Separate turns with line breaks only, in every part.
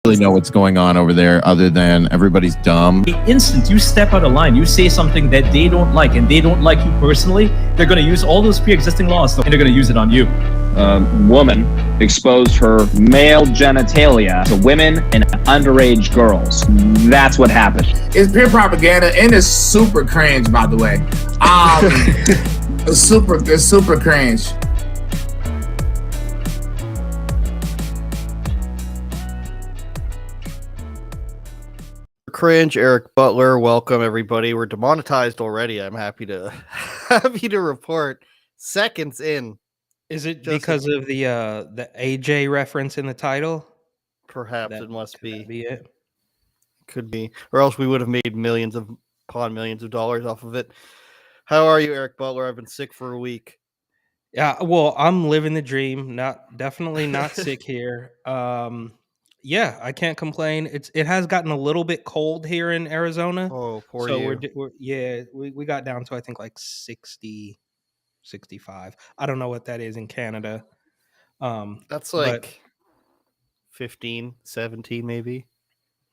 really know what's going on over there other than everybody's dumb.
The instant you step out of line, you say something that they don't like and they don't like you personally, they're going to use all those pre-existing laws and they're going to use it on you.
A woman exposed her male genitalia to women and underage girls. That's what happened.
It's pure propaganda and it's super cringe, by the way. It's super cringe.
Cringe, Eric Butler. Welcome everybody. We're demonetized already. I'm happy to report. Seconds in.
Is it because of the AJ reference in the title?
Perhaps it must be.
Be it.
Could be, or else we would have made millions of dollars off of it. How are you, Eric Butler? I've been sick for a week.
Yeah, well, I'm living the dream. Definitely not sick here. Yeah, I can't complain. It has gotten a little bit cold here in Arizona.
Oh, poor
so
you.
we got down to I think like 60, 65. I don't know what that is in Canada.
That's like 15, 17 maybe.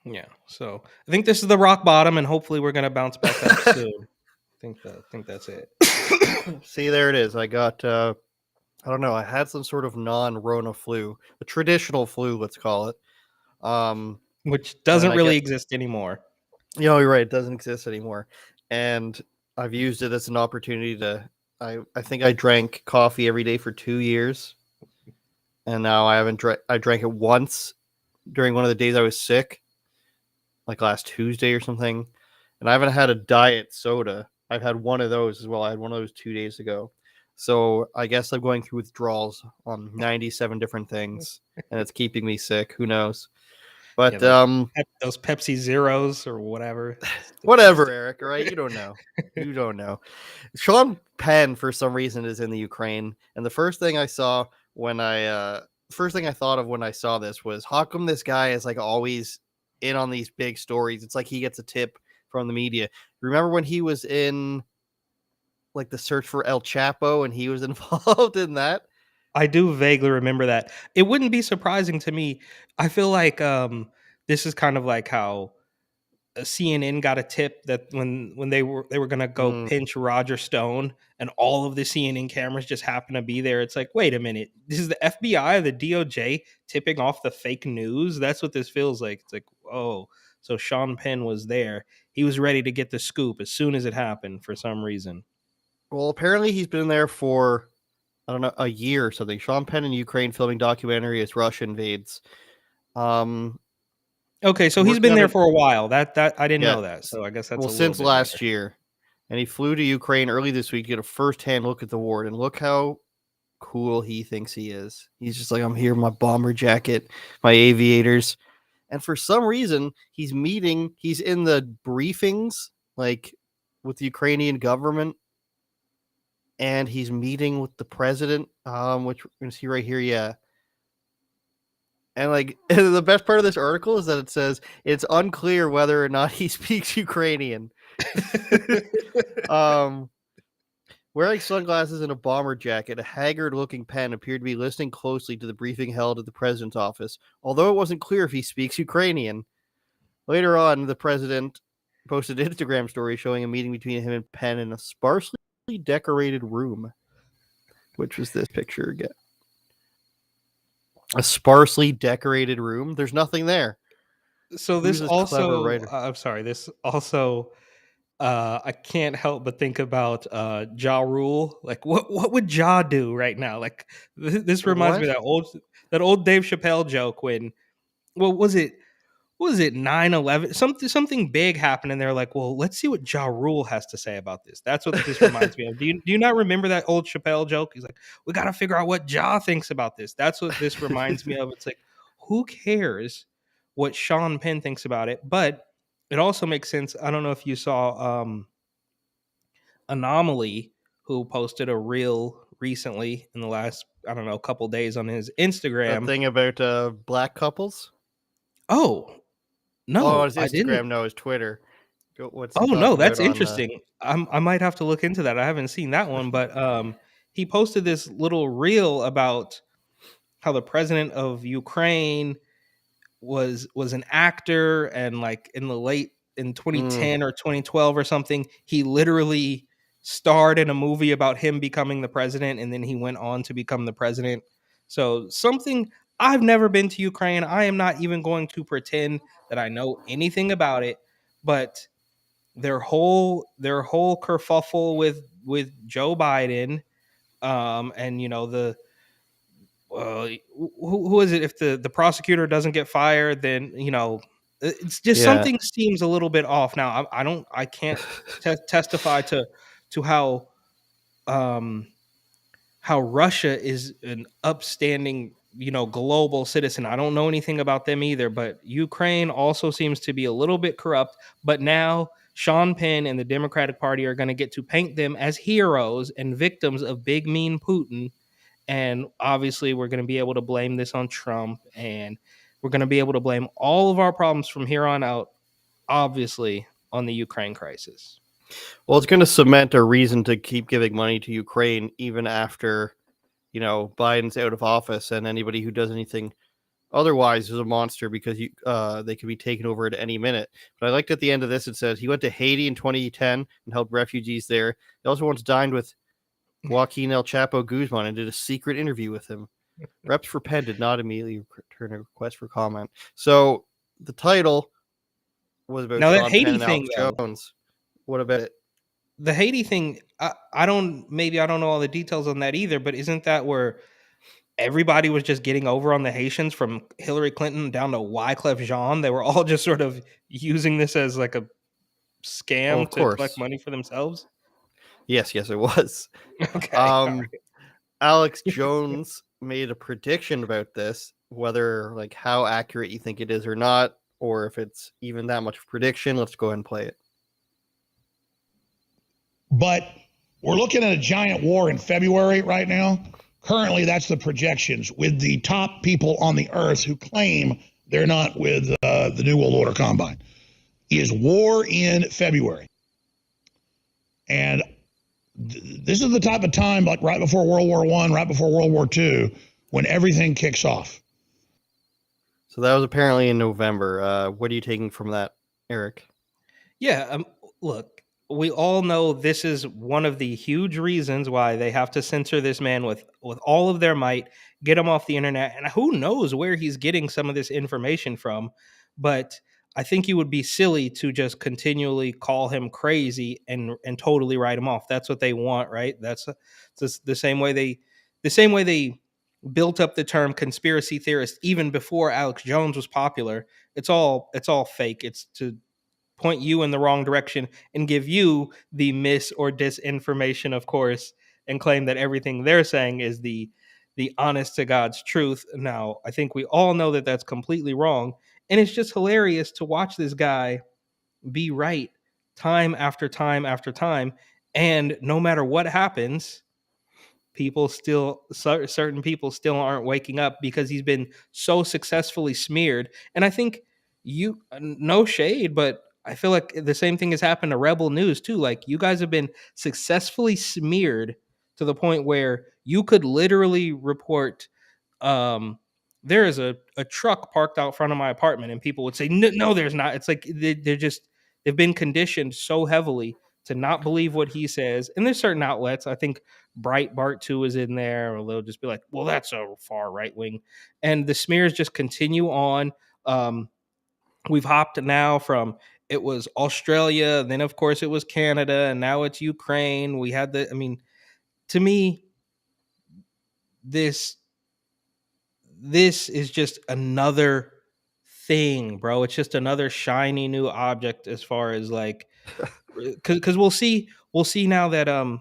Yeah, so I think this is the rock bottom, and hopefully we're gonna bounce back up soon. I think that's it.
See, there it is. I got I don't know. I had some sort of non-Rona flu, a traditional flu, let's call it.
Which doesn't really exist anymore.
You know, you're right. It doesn't exist anymore. And I've used it as an opportunity to, I think I drank coffee every day for 2 years. And now I drank it once during one of the days I was sick, like last Tuesday or something. And I haven't had a diet soda. I've had one of those as well. I had one of those 2 days ago. So I guess I'm going through withdrawals on 97 different things, and it's keeping me sick. Who knows? But
those Pepsi Zeros or whatever.
Whatever, Eric, right? You don't know. You don't know. Sean Penn, for some reason, is in the Ukraine. And the first thing I thought of when I saw this was, how come this guy is like always in on these big stories? It's like he gets a tip from the media. Remember when he was in like the search for El Chapo and he was involved in that?
I do vaguely remember that. It wouldn't be surprising to me. I feel like this is kind of like how CNN got a tip that when they were going to go pinch Roger Stone, and all of the CNN cameras just happen to be there. It's like, wait a minute, this is the FBI or the DOJ tipping off the fake news? That's what this feels like. It's like, oh, so Sean Penn was there. He was ready to get the scoop as soon as it happened for some reason.
Well, apparently he's been there for, I don't know, a year or something. Sean Penn in Ukraine filming documentary as Russia invades.
Okay, so he's been there for a while. That I didn't know that. So I guess that's
since last year. And he flew to Ukraine early this week to get a first-hand look at the war. And look how cool he thinks he is. He's just like, I'm here in my bomber jacket, my aviators. And for some reason, he's in the briefings, like with the Ukrainian government. And he's meeting with the president, which we're going to see right here. Yeah. And like the best part of this article is that it says it's unclear whether or not he speaks Ukrainian. Wearing sunglasses and a bomber jacket, a haggard-looking Penn appeared to be listening closely to the briefing held at the president's office, although it wasn't clear if he speaks Ukrainian. Later on, the president posted an Instagram story showing a meeting between him and Penn in a sparsely decorated room. Which was this picture again? A sparsely decorated room. There's nothing there.
So this also, I'm sorry. This also, I can't help but think about Ja Rule. Like, what would Ja do right now? Like, this reminds me of that old Dave Chappelle joke when, was it 9/11? Something big happened, and they're like, well, let's see what Ja Rule has to say about this. That's what this reminds me of. Do you not remember that old Chappelle joke? He's like, we got to figure out what Ja thinks about this. That's what this reminds me of. It's like, who cares what Sean Penn thinks about it? But it also makes sense. I don't know if you saw Anomaly, who posted a reel recently in the last, I don't know, couple days on his Instagram.
That thing about black couples?
Oh, no,
his Instagram, no, his Twitter.
No, that's interesting. I might have to look into that. I haven't seen that one, but he posted this little reel about how the president of Ukraine was an actor, and like in 2010 or 2012 or something, he literally starred in a movie about him becoming the president, and then he went on to become the president. So something, I've never been to Ukraine. I am not even going to pretend that I know anything about it, but their whole kerfuffle with Joe Biden, and the who is it? If the prosecutor doesn't get fired, then it's just something seems a little bit off. Now I can't testify to how Russia is an upstanding global citizen. I don't know anything about them either, but Ukraine also seems to be a little bit corrupt. But now Sean Penn and the Democratic Party are going to get to paint them as heroes and victims of big mean Putin. And obviously, we're going to be able to blame this on Trump, and we're going to be able to blame all of our problems from here on out, obviously, on the Ukraine crisis.
Well, it's going to cement a reason to keep giving money to Ukraine even after, Biden's out of office, and anybody who does anything otherwise is a monster, because they could be taken over at any minute. But I liked at the end of this, it says he went to Haiti in 2010 and helped refugees there. He also once dined with Joaquin El Chapo Guzman and did a secret interview with him. Reps for Penn did not immediately return a request for comment. So the title was about
Sean
Penn
Haiti
and
thing,
Alex Jones. What about it?
The Haiti thing, I don't know all the details on that either, but isn't that where everybody was just getting over on the Haitians, from Hillary Clinton down to Wyclef Jean? They were all just sort of using this as like a scam to collect money for themselves?
Yes, it was.
Okay.
Alex Jones made a prediction about this, whether how accurate you think it is or not, or if it's even that much of a prediction. Let's go ahead and play it.
But we're looking at a giant war in February right now. Currently, that's the projections with the top people on the earth who claim they're not with the New World Order Combine. Is war in February. And this is the type of time, like right before World War I, right before World War II, when everything kicks off.
So that was apparently in November. What are you taking from that, Eric?
Yeah, look, we all know this is one of the huge reasons why they have to censor this man with all of their might, get him off the internet, and who knows where he's getting some of this information from. But I think you would be silly to just continually call him crazy and totally write him off. That's what they want, right? That's the same way they built up the term conspiracy theorist even before Alex Jones was popular. It's all fake. It's to point you in the wrong direction and give you the mis or disinformation, of course, and claim that everything they're saying is the honest to God's truth. Now, I think we all know that that's completely wrong. And it's just hilarious to watch this guy be right time after time after time. And no matter what happens, certain people still aren't waking up because he's been so successfully smeared. And I think no shade, but I feel like the same thing has happened to Rebel News too. Like, you guys have been successfully smeared to the point where you could literally report, there is a truck parked out front of my apartment, and people would say, no, there's not. It's like they've been conditioned so heavily to not believe what he says. And there's certain outlets, I think Breitbart too is in there, or they'll just be like, well, that's a far right wing. And the smears just continue on. We've hopped now from, it was Australia, then of course it was Canada, and now it's Ukraine. We had to me, this is just another thing, bro. It's just another shiny new object as far as because we'll see now that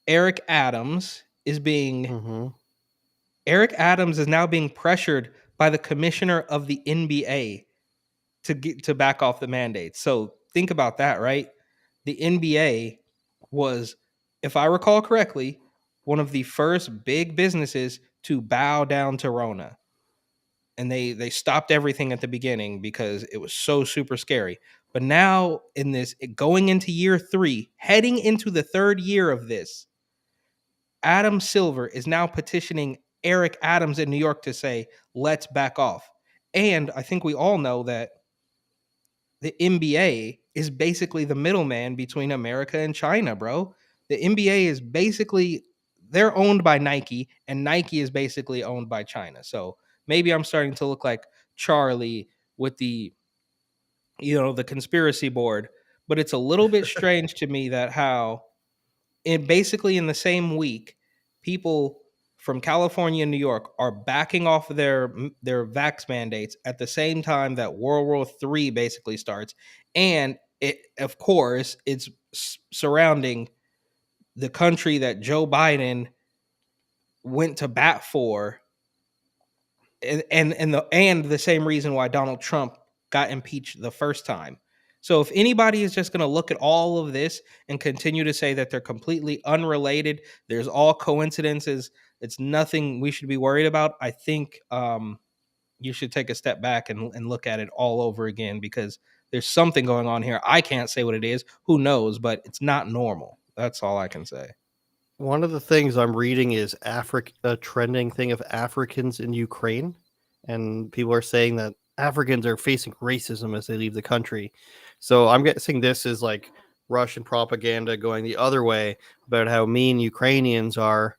Eric Adams is now being pressured by the commissioner of the NBA to back off the mandates. So think about that, right? The NBA was, if I recall correctly, one of the first big businesses to bow down to Rona. And they stopped everything at the beginning because it was so super scary. But now in this, going into year 3, heading into the 3rd year of this, Adam Silver is now petitioning Eric Adams in New York to say, let's back off. And I think we all know that the NBA is basically the middleman between America and China, bro. The NBA is basically, they're owned by Nike, and Nike is basically owned by China. So maybe I'm starting to look like Charlie with the, the conspiracy board, but it's a little bit strange to me that how basically in the same week, people from California and New York are backing off of their vax mandates at the same time that World War III basically starts, and it, of course, it's surrounding the country that Joe Biden went to bat for, and the same reason why Donald Trump got impeached the first time. So if anybody is just going to look at all of this and continue to say that they're completely unrelated, there's all coincidences, it's nothing we should be worried about, I think you should take a step back and look at it all over again, because there's something going on here. I can't say what it is. Who knows? But it's not normal. That's all I can say.
One of the things I'm reading is a trending thing of Africans in Ukraine, and people are saying that Africans are facing racism as they leave the country. So I'm guessing this is like Russian propaganda going the other way about how mean Ukrainians are.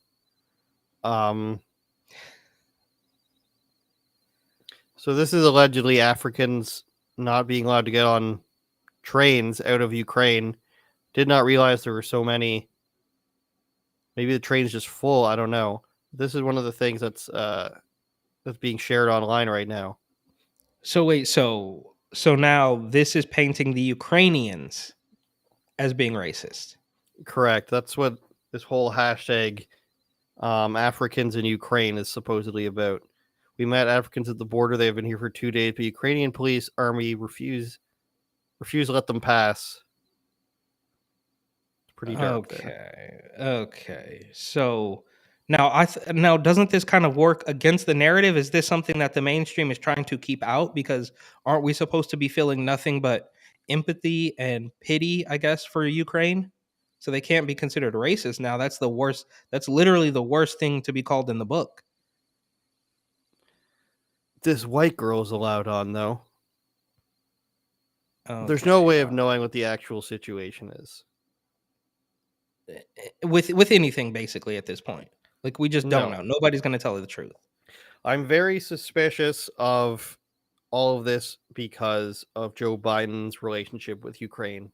So this is allegedly Africans not being allowed to get on trains out of Ukraine. Did not realize there were so many. Maybe the train's just full. I don't know. This is one of the things that's being shared online right now.
So wait, so now this is painting the Ukrainians as being racist.
Correct. That's what this whole hashtag Africans in Ukraine is supposedly about. We met Africans at the border. They have been here for 2 days, but Ukrainian police army refuse to let them pass. It's pretty dark.
Okay. So now now doesn't this kind of work against the narrative? Is this something that the mainstream is trying to keep out? Because aren't we supposed to be feeling nothing but empathy and pity, I guess, for Ukraine? So they can't be considered racist now. That's the worst. That's literally the worst thing to be called in the book.
This white girl is allowed on, though.
Okay.
There's no way of knowing what the actual situation is.
With anything, basically, at this point. Like, we just don't know. Nobody's going to tell you the truth.
I'm very suspicious of all of this because of Joe Biden's relationship with Ukraine.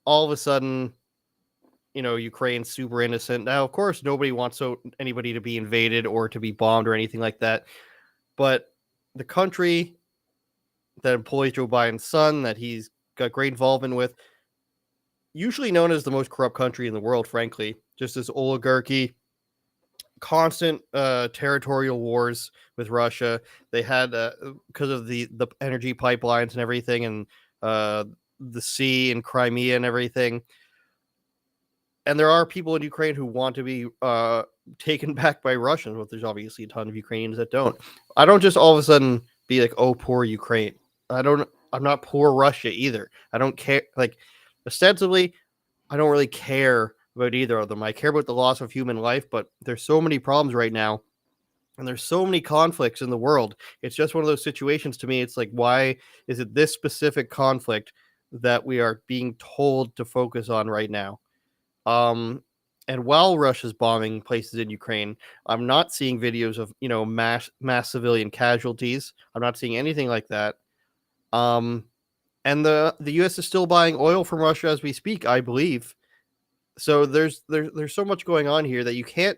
All of a sudden, Ukraine's super innocent. Now, of course, nobody wants anybody to be invaded or to be bombed or anything like that. But the country that employs Joe Biden's son, that he's got great involvement with, usually known as the most corrupt country in the world, frankly, just this oligarchy, constant territorial wars with Russia. They had, because of the energy pipelines and everything, and the sea and Crimea and everything. And there are people in Ukraine who want to be taken back by Russians, but there's obviously a ton of Ukrainians that don't. I don't just all of a sudden be like, oh, poor Ukraine. I'm not poor Russia either. I don't care. Like, ostensibly, I don't really care about either of them. I care about the loss of human life, but there's so many problems right now, and there's so many conflicts in the world. It's just one of those situations to me. It's like, why is it this specific conflict that we are being told to focus on right now? And while Russia's bombing places in Ukraine, I'm not seeing videos of, mass civilian casualties. I'm not seeing anything like that. And the U.S. is still buying oil from Russia as we speak, I believe. So there's so much going on here that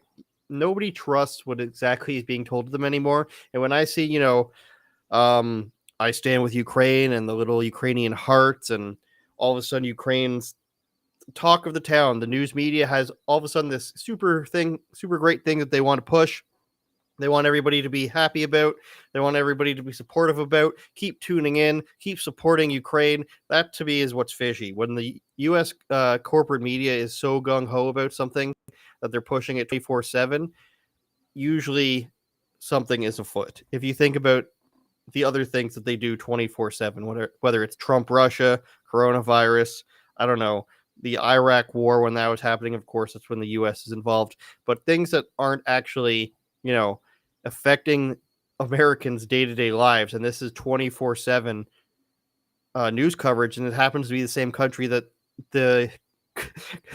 nobody trusts what exactly is being told to them anymore. And when I see, I stand with Ukraine and the little Ukrainian hearts, and all of a sudden Ukraine's talk of the town, the news media has all of a sudden this super great thing that they want to push. They want everybody to be happy about. They want everybody to be supportive about. Keep tuning in. Keep supporting Ukraine. That, to me, is what's fishy. When the U.S. Corporate media is so gung-ho about something that they're pushing it 24/7, usually something is afoot. If you think about the other things that they do 24/7, whether it's Trump, Russia, coronavirus, I don't know, the Iraq war, when that was happening, of course, that's when the U.S. is involved. But things that aren't actually, affecting Americans' day-to-day lives, and this is 24/7 news coverage, and it happens to be the same country that the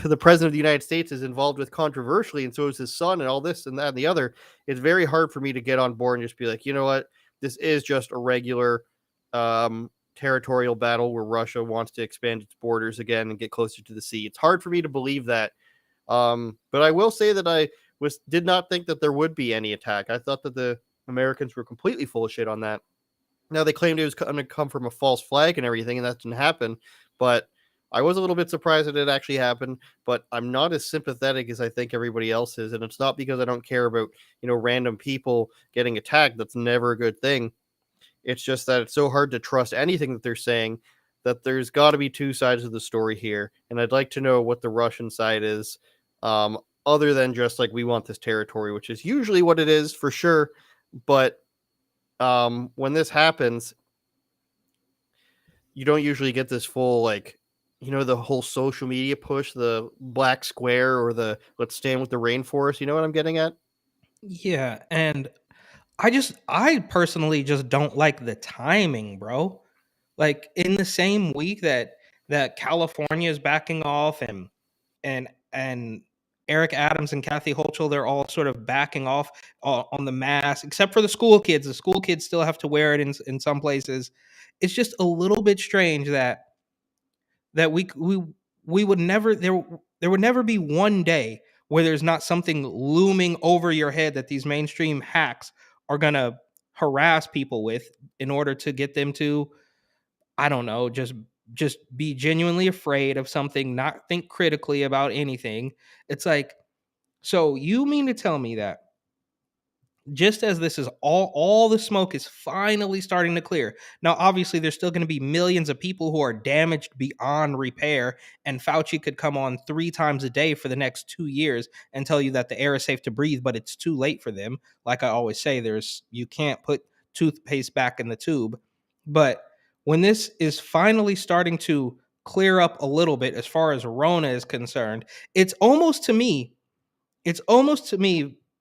the president of the United States is involved with controversially, and so is his son, and all this and that and the other. It's very hard for me to get on board and just be like, you know what, this is just a regular territorial battle where Russia wants to expand its borders again and get closer to the sea. It's hard for me to believe that, but I will say that I did not think that there would be any attack. I thought that the Americans were completely full of shit on that. Now, they claimed it was going to come from a false flag and everything, and that didn't happen. But I was a little bit surprised that it actually happened. But I'm not as sympathetic as I think everybody else is. And it's not because I don't care about, random people getting attacked. That's never a good thing. It's just that it's so hard to trust anything that they're saying that there's got to be two sides of the story here. And I'd like to know what the Russian side is, other than just like, we want this territory, which is usually what it is for sure. But when this happens, you don't usually get this full, the whole social media push, the black square or the let's stand with the rainforest. You know what I'm getting at?
Yeah, and I personally just don't like the timing, bro. Like, in the same week that California is backing off, and Eric Adams and Kathy Hochul, they're all sort of backing off on the mask, except for the school kids. The school kids still have to wear it in some places. It's just a little bit strange that we would never there would never be one day where there's not something looming over your head that these mainstream hacks are gonna harass people with in order to get them to, I don't know, just be genuinely afraid of something, not think critically about anything. It's like, so you mean to tell me that just as this is all the smoke is finally starting to clear. Now, obviously, there's still going to be millions of people who are damaged beyond repair, and Fauci could come on 3 times a day for the next 2 years and tell you that the air is safe to breathe, but it's too late for them. Like I always say, you can't put toothpaste back in the tube. But when this is finally starting to clear up a little bit as far as Rona is concerned, it's almost to me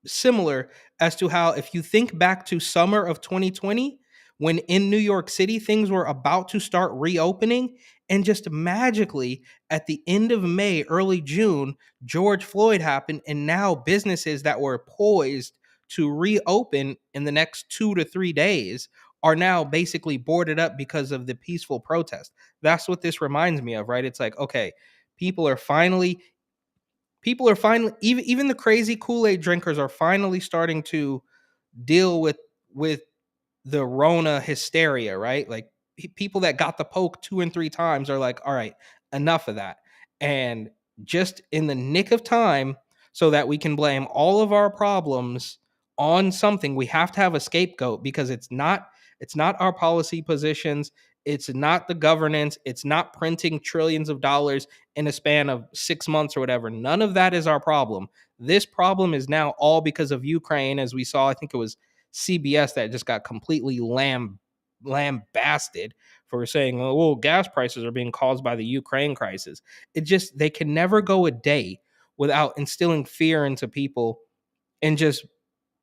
similar as to how, if you think back to summer of 2020, when in New York City things were about to start reopening, and just magically at the end of May, early June, George Floyd happened, and now businesses that were poised to reopen in the next 2 to 3 days are now basically boarded up because of the peaceful protest. That's what this reminds me of, right? It's like, okay, people are finally even the crazy Kool-Aid drinkers are finally starting to deal with the Rona hysteria, right? Like, people that got the poke 2 and 3 times are like, all right, enough of that. And just in the nick of time, so that we can blame all of our problems on something, we have to have a scapegoat, because it's not our policy positions, it's not the governance, it's not printing trillions of dollars in a span of 6 months or whatever. None of that is our problem. This problem is now all because of Ukraine, as we saw. I think it was CBS that just got completely lambasted for saying, oh, well, gas prices are being caused by the Ukraine crisis. They can never go a day without instilling fear into people and just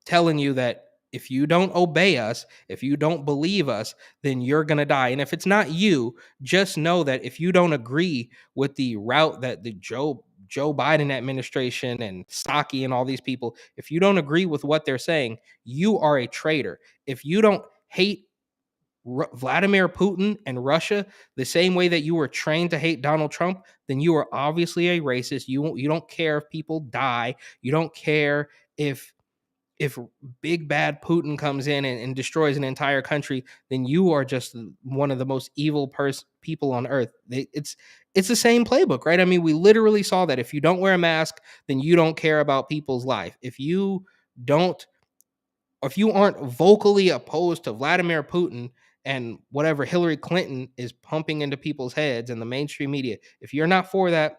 telling you that if you don't obey us, if you don't believe us, then you're going to die. And if it's not you, just know that if you don't agree with the route that the Joe Biden administration and Psaki and all these people, if you don't agree with what they're saying, you are a traitor. If you don't hate Vladimir Putin and Russia the same way that you were trained to hate Donald Trump, then you are obviously a racist. You don't care if people die. You don't care if big bad Putin comes in and destroys an entire country, then you are just one of the most evil people on earth. It's the same playbook, right? I mean, we literally saw that if you don't wear a mask, then you don't care about people's life. If you aren't vocally opposed to Vladimir Putin and whatever Hillary Clinton is pumping into people's heads and the mainstream media, if you're not for that,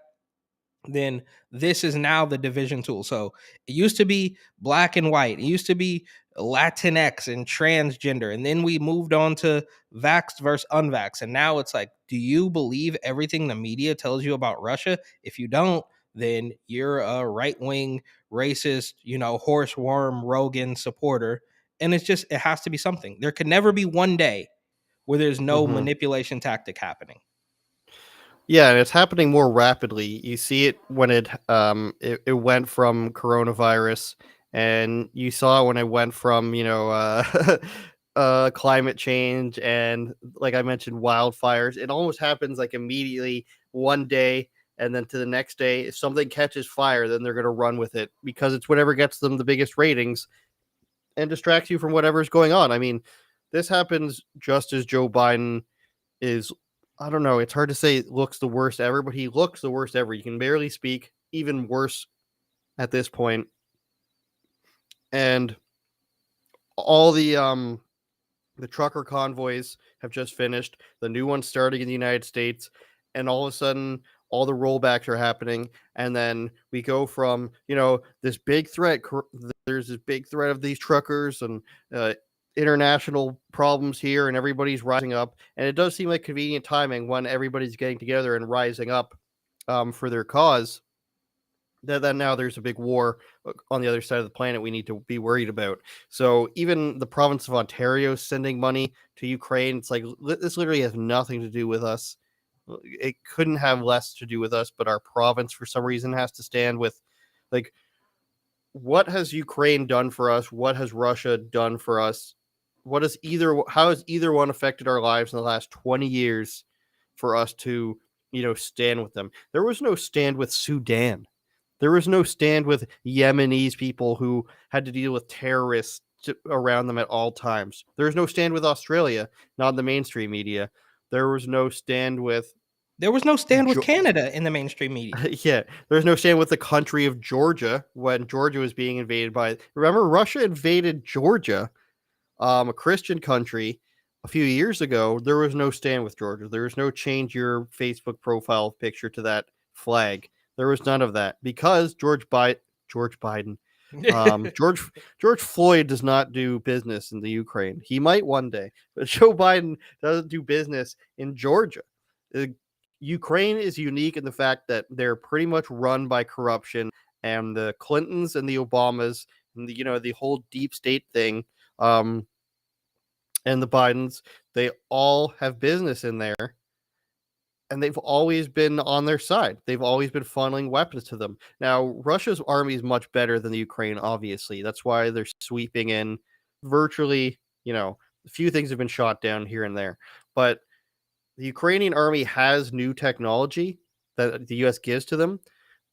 then this is now the division tool. So it used to be black and white. It used to be Latinx and transgender. And then we moved on to vaxxed versus unvaxxed. And now it's like, do you believe everything the media tells you about Russia? If you don't, then you're a right-wing, racist, horse worm Rogan supporter. And it has to be something. There could never be one day where there's no manipulation tactic happening.
Yeah, and it's happening more rapidly. You see it when it went from coronavirus, and you saw it when it went from climate change and, like I mentioned, wildfires. It almost happens like immediately one day, and then to the next day, if something catches fire, then they're going to run with it because it's whatever gets them the biggest ratings and distracts you from whatever's going on. I mean, this happens just as Joe Biden is, I don't know, it's hard to say looks the worst ever, but he looks the worst ever. You can barely speak, even worse at this point. And all the trucker convoys have just finished. The new one's starting in the United States, and all of a sudden all the rollbacks are happening, and then we go from, this big threat. There's this big threat of these truckers and international problems here, and everybody's rising up, and it does seem like convenient timing when everybody's getting together and rising up for their cause. Then now there's a big war on the other side of the planet we need to be worried about. So even the province of Ontario is sending money to Ukraine. It's like, this literally has nothing to do with us. It couldn't have less to do with us, but our province for some reason has to stand with, like, what has Ukraine done for us? What has Russia done for us? How has either one affected our lives in the last 20 years for us to, stand with them? There was no stand with Sudan. There was no stand with Yemenis people who had to deal with terrorists around them at all times. There was no stand with Australia, not in the mainstream media. There was no stand with
Canada in the mainstream media.
Yeah, there's no stand with the country of Georgia when Georgia was being invaded by. Remember, Russia invaded Georgia, a Christian country, a few years ago. There was no stand with Georgia. There was no change your Facebook profile picture to that flag. There was none of that because George Biden, George Floyd does not do business in the Ukraine. He might one day, but Joe Biden doesn't do business in Georgia. Ukraine is unique in the fact that they're pretty much run by corruption, and the Clintons and the Obamas and the whole deep state thing, and the Bidens, they all have business in there. And they've always been on their side. They've always been funneling weapons to them. Now, Russia's army is much better than the Ukraine, obviously. That's why they're sweeping in virtually, a few things have been shot down here and there. But the Ukrainian army has new technology that the U.S. gives to them,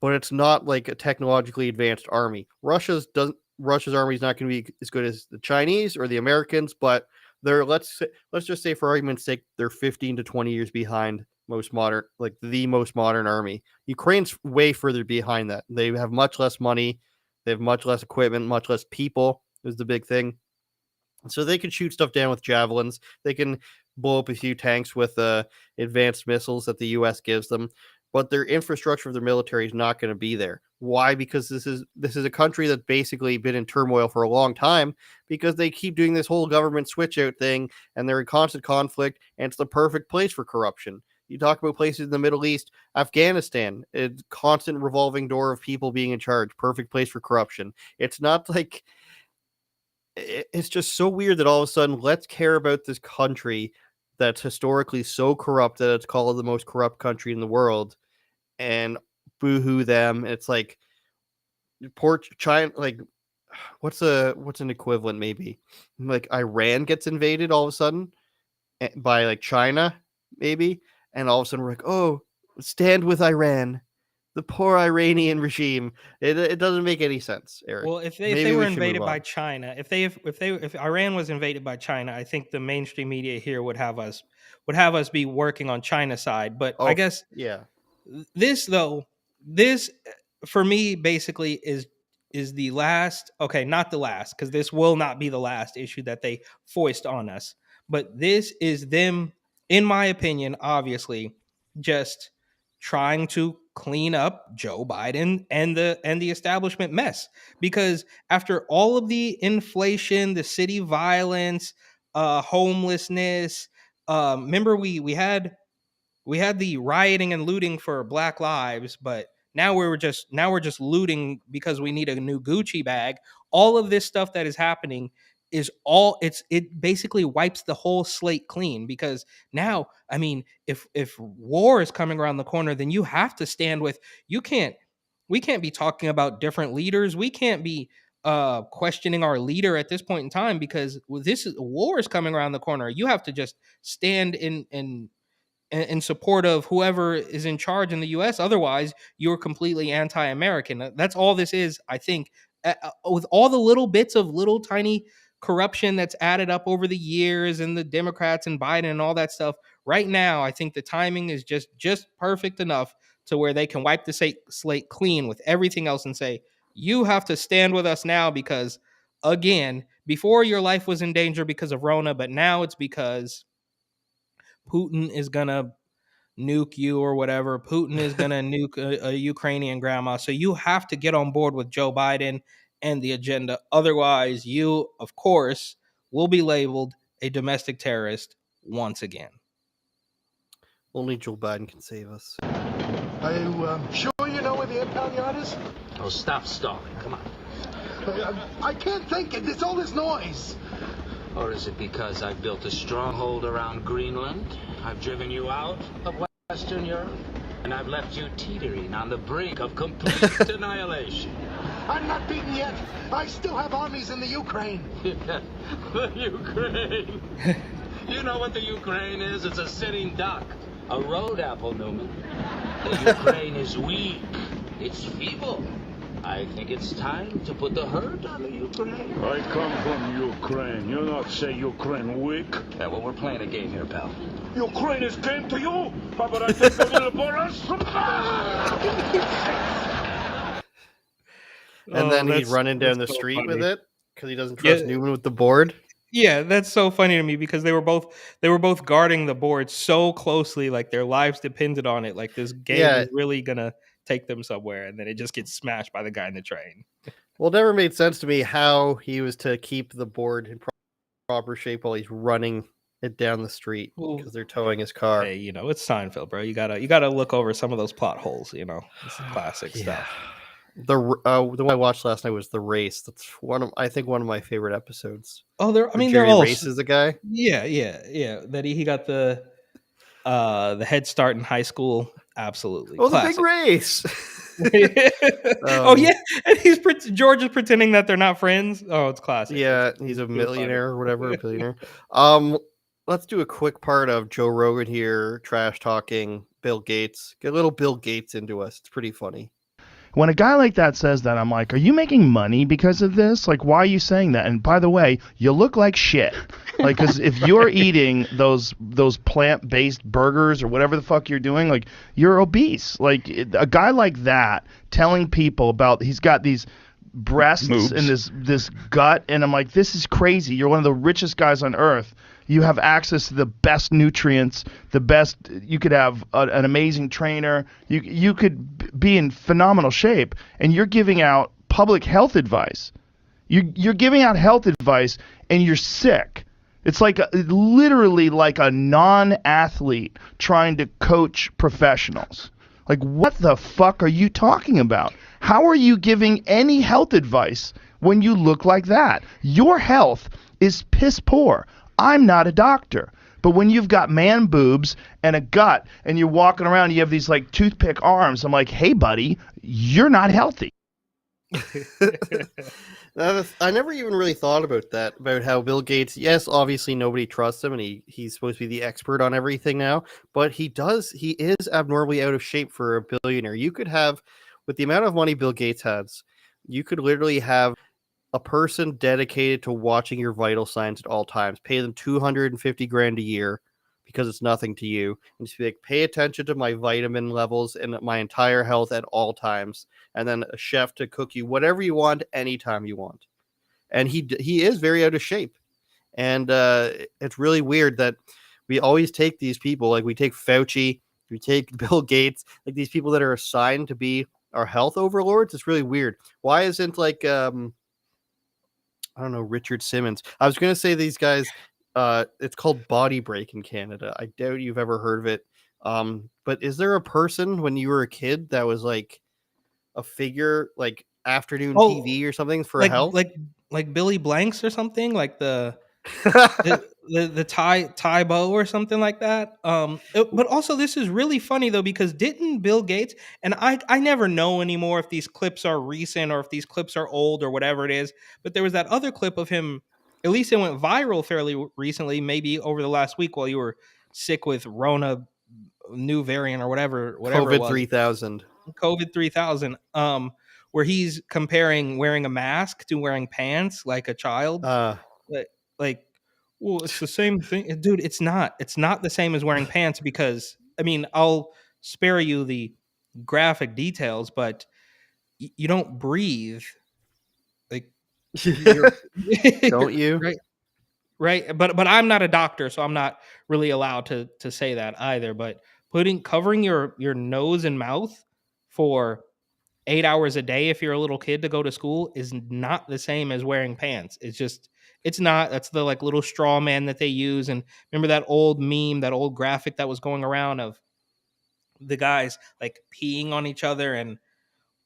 but it's not like a technologically advanced army. Russia's army is not going to be as good as the Chinese or the Americans, but they're, let's just say for argument's sake, they're 15 to 20 years behind the most modern army. Ukraine's way further behind that. They have much less money. They have much less equipment, much less people is the big thing. So they can shoot stuff down with javelins. They can blow up a few tanks with advanced missiles that the U.S. gives them. But their infrastructure of their military is not going to be there. Why? Because this is a country that's basically been in turmoil for a long time because they keep doing this whole government switch out thing, and they're in constant conflict, and it's the perfect place for corruption. You talk about places in the Middle East, Afghanistan, it's constant revolving door of people being in charge. Perfect place for corruption. It's not like, it's just so weird that all of a sudden, let's care about this country that's historically so corrupt that it's called the most corrupt country in the world, and boohoo them. It's like China, like what's an equivalent maybe? Like Iran gets invaded all of a sudden by like China, maybe. And all of a sudden we're like, oh, stand with Iran, the poor Iranian regime. It doesn't make any sense, Eric.
Well, if they were invaded by China, if Iran was invaded by China, I think the mainstream media here would have us be working on China's side. But I guess this for me basically is the last. Okay, not the last, because this will not be the last issue that they foist on us. But this is them, in my opinion, obviously, just trying to clean up Joe Biden and the establishment mess. Because after all of the inflation, the city violence, homelessness, remember we had the rioting and looting for Black Lives, but now we're just looting because we need a new Gucci bag. All of this stuff that is happening it basically wipes the whole slate clean, because now, I mean, if war is coming around the corner, then you have to stand with, we can't be talking about different leaders. We can't be questioning our leader at this point in time, because war is coming around the corner. You have to just stand in support of whoever is in charge in the US. Otherwise, you're completely anti-American. That's all this is, I think. With all the little bits of little tiny corruption that's added up over the years, and the Democrats and Biden and all that stuff, right now, I think the timing is just perfect enough to where they can wipe the slate clean with everything else and say, you have to stand with us now, because, again, before your life was in danger because of Rona, but now it's because Putin is going to nuke you or whatever. Putin is going to nuke a Ukrainian grandma. So you have to get on board with Joe Biden and the agenda. Otherwise, you, of course, will be labeled a domestic terrorist once again.
Only Joe Biden can save us.
Are you sure you know where the impound yard is?
Oh, stop stalling. Come on.
I can't think. It's all this noise.
Or is it because I've built a stronghold around Greenland? I've driven you out of Western Europe? And I've left you teetering on the brink of complete annihilation.
I'm not beaten yet. I still have armies in the Ukraine.
The Ukraine. You know what the Ukraine is? It's a sitting duck. A road apple, Newman. The Ukraine is weak. It's feeble. I think it's time to put the hurt on the Ukraine.
I come from Ukraine. You not say Ukraine weak.
Yeah, well, we're playing a game here, pal.
Ukraine is came to you. How about I take a little Boris?
And then he's running down the street with it because he doesn't trust Newman with the board.
Yeah, that's so funny to me, because they were both guarding the board so closely, like their lives depended on it. Like this game is really gonna take them somewhere, and then it just gets smashed by the guy in the train.
Well, it never made sense to me how he was to keep the board in proper shape while he's running it down the street, because they're towing his car.
Hey, it's Seinfeld, bro. You gotta look over some of those plot holes. It's classic stuff.
The one I watched last night was The Race. That's I think one of my favorite episodes.
Oh, they're
Jerry
all
races the guy.
Yeah. That he got the head start in high school. Absolutely.
Oh, classic. The big race.
Oh yeah, and George is pretending that they're not friends. Oh, it's classic.
Yeah, he's a millionaire or whatever, a billionaire. Let's do a quick part of Joe Rogan here, trash talking Bill Gates. Get a little Bill Gates into us. It's pretty funny.
When a guy like that says that, I'm like, are you making money because of this? Like, why are you saying that? And by the way, you look like shit. Like, because if you're eating those plant-based burgers or whatever the fuck you're doing, like, you're obese. Like, a guy like that telling people about he's got these breasts and this gut, and I'm like, this is crazy. You're one of the richest guys on earth. You have access to the best nutrients, you could have an amazing trainer. You could be in phenomenal shape, and you're giving out public health advice. You're giving out health advice, and you're sick. It's like literally like a non-athlete trying to coach professionals. Like, what the fuck are you talking about? How are you giving any health advice when you look like that? Your health is piss poor. I'm not a doctor, but when you've got man boobs and a gut and you're walking around, you have these like toothpick arms. I'm like, hey, buddy, you're not healthy.
I never even really thought about that, about how Bill Gates, yes, obviously nobody trusts him, and he's supposed to be the expert on everything now, but he is abnormally out of shape for a billionaire. You could have, with the amount of money Bill Gates has, you could literally have a person dedicated to watching your vital signs at all times, pay them $250,000 a year because it's nothing to you, and just be like, pay attention to my vitamin levels and my entire health at all times, and then a chef to cook you whatever you want anytime you want. And he is very out of shape, and it's really weird that we always take these people, like we take Fauci, we take Bill Gates, like these people that are assigned to be our health overlords. It's really weird. Why isn't like I don't know, Richard Simmons? I was going to say these guys, it's called Body Break in Canada. I doubt you've ever heard of it. But is there a person when you were a kid that was like a figure, like afternoon TV or something for health?
like Billy Blanks or something, like the Thai bow or something like that. But also this is really funny though, because didn't Bill Gates, and I never know anymore if these clips are recent or if these clips are old or whatever it is, but there was that other clip of him, at least it went viral fairly recently, maybe over the last week while you were sick with Rona new variant or whatever it
COVID
was.
3000.
COVID 3000. Where he's comparing wearing a mask to wearing pants like a child. Like, well, it's the same thing, dude. It's not. It's not the same as wearing pants because I mean, I'll spare you the graphic details, but you don't breathe. Like,
don't you?
Right. But I'm not a doctor, so I'm not really allowed to say that either. But covering your nose and mouth for 8 hours a day if you're a little kid to go to school is not the same as wearing pants. It's not. That's the like little straw man that they use. And remember that old meme, that old graphic that was going around of the guys like peeing on each other, and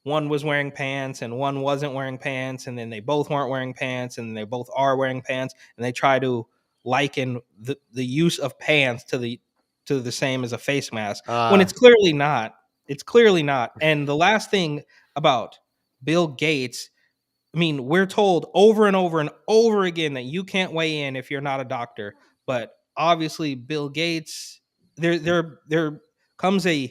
one was wearing pants and one wasn't wearing pants, and then they both weren't wearing pants, and they both are wearing pants, and they try to liken the use of pants to the same as a face mask when it's clearly not. It's clearly not. And the last thing about Bill Gates, I mean, we're told over and over and over again that you can't weigh in if you're not a doctor. But obviously, Bill Gates, there comes an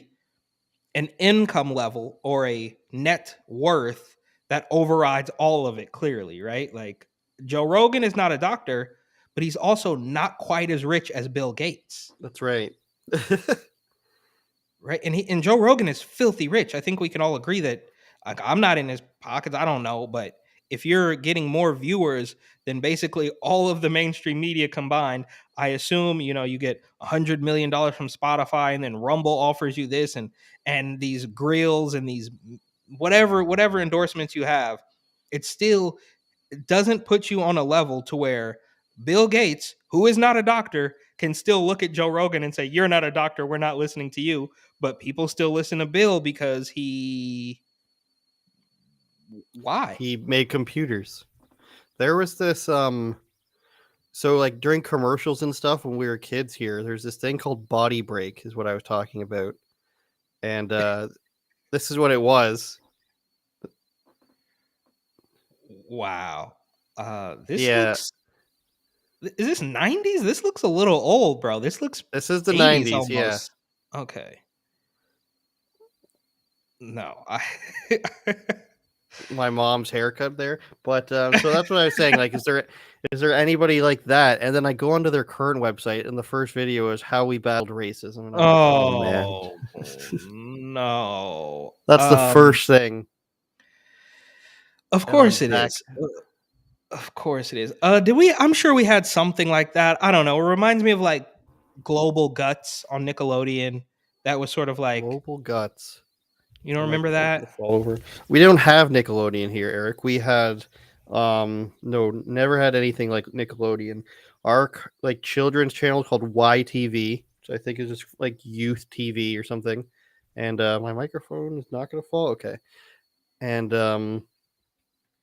income level or a net worth that overrides all of it clearly, right? Like Joe Rogan is not a doctor, but he's also not quite as rich as Bill Gates.
That's right.
Right. And Joe Rogan is filthy rich. I think we can all agree that, like, I'm not in his pockets. I don't know. But if you're getting more viewers than basically all of the mainstream media combined, I assume, you get $100 million from Spotify, and then Rumble offers you this and these grills and these whatever endorsements you have. It doesn't put you on a level to where Bill Gates, who is not a doctor, can still look at Joe Rogan and say, "You're not a doctor. We're not listening to you." But people still listen to Bill because why?
He made computers. There was this so like during commercials and stuff when we were kids here, there's this thing called Body Break is what I was talking about. And this is what it was.
Wow. Looks, is this 90s? This looks a little old, bro. This is
the 90s almost. Yeah.
Okay. No,
my mom's haircut there, but so that's what I was saying. Like, is there anybody like that? And then I go onto their current website, and the first video is how we battled racism. And
no,
that's the first thing.
Of course it is. Of course it is. I'm sure we had something like that. I don't know. It reminds me of like Global Guts on Nickelodeon. That was sort of like
Global Guts.
You don't remember that?
We don't have Nickelodeon here, Eric. We had never had anything like Nickelodeon. Our like children's channel called YTV, which I think is just like youth TV or something. And my microphone is not going to fall. Okay. And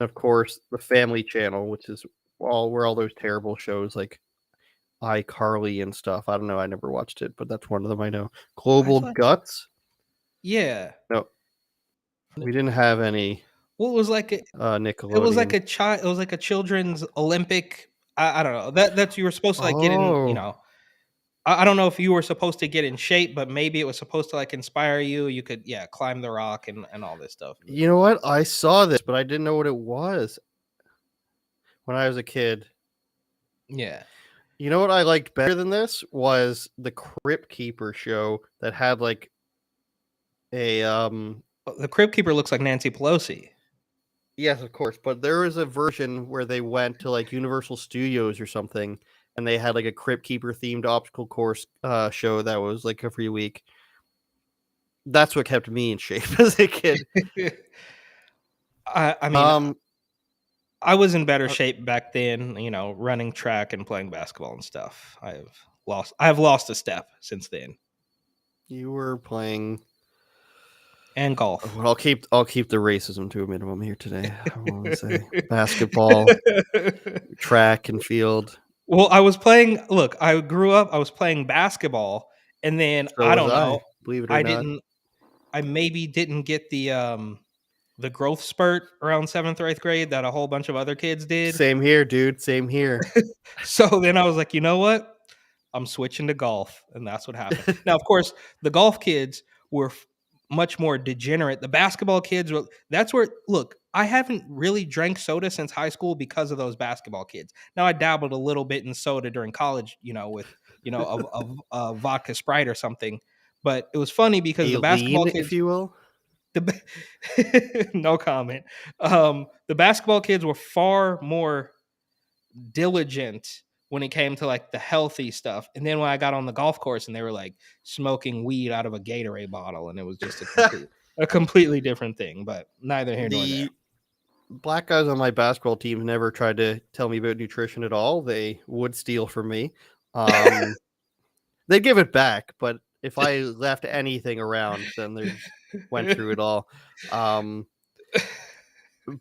of course the Family Channel, which is where all those terrible shows like iCarly and stuff. I don't know. I never watched it, but that's one of them I know. Global Guts.
Yeah.
No, we didn't have any.
Well, it was like
Nickelodeon.
It was like it was like a children's Olympic. I don't know that you were supposed to like get in. I don't know if you were supposed to get in shape, but maybe it was supposed to like inspire you. You could climb the rock and all this stuff.
You know what? I saw this, but I didn't know what it was when I was a kid.
Yeah.
You know what I liked better than this was the Crypt Keeper show that had like
the Crypt Keeper looks like Nancy Pelosi.
Yes, of course, but there was a version where they went to like Universal Studios or something, and they had like a Crypt Keeper themed obstacle course show that was like every week. That's what kept me in shape as a kid.
I mean, I was in better shape back then, running track and playing basketball and stuff. I've lost a step since then.
You were playing
and golf.
Well, I'll keep the racism to a minimum here today. I want to say basketball, track and field.
Well, I was playing. Look, I grew up. I was playing basketball, and then
So
I don't
was
know.
Believe it or not.
I maybe didn't get the growth spurt around 7th or 8th grade that a whole bunch of other kids did.
Same here, dude. Same here.
So then I was like, you know what? I'm switching to golf, and that's what happened. Now, of course, the golf kids were much more degenerate. The basketball kids were. That's where. Look, I haven't really drank soda since high school because of those basketball kids. Now I dabbled a little bit in soda during college, with of vodka Sprite or something. But it was funny because the basketball kids,
if you will.
No comment. The basketball kids were far more diligent when it came to like the healthy stuff. And then when I got on the golf course and they were like smoking weed out of a Gatorade bottle, and it was just a completely different thing, but neither here nor there.
Black guys on my basketball team never tried to tell me about nutrition at all. They would steal from me. They'd give it back, but if I left anything around, then they went through it all.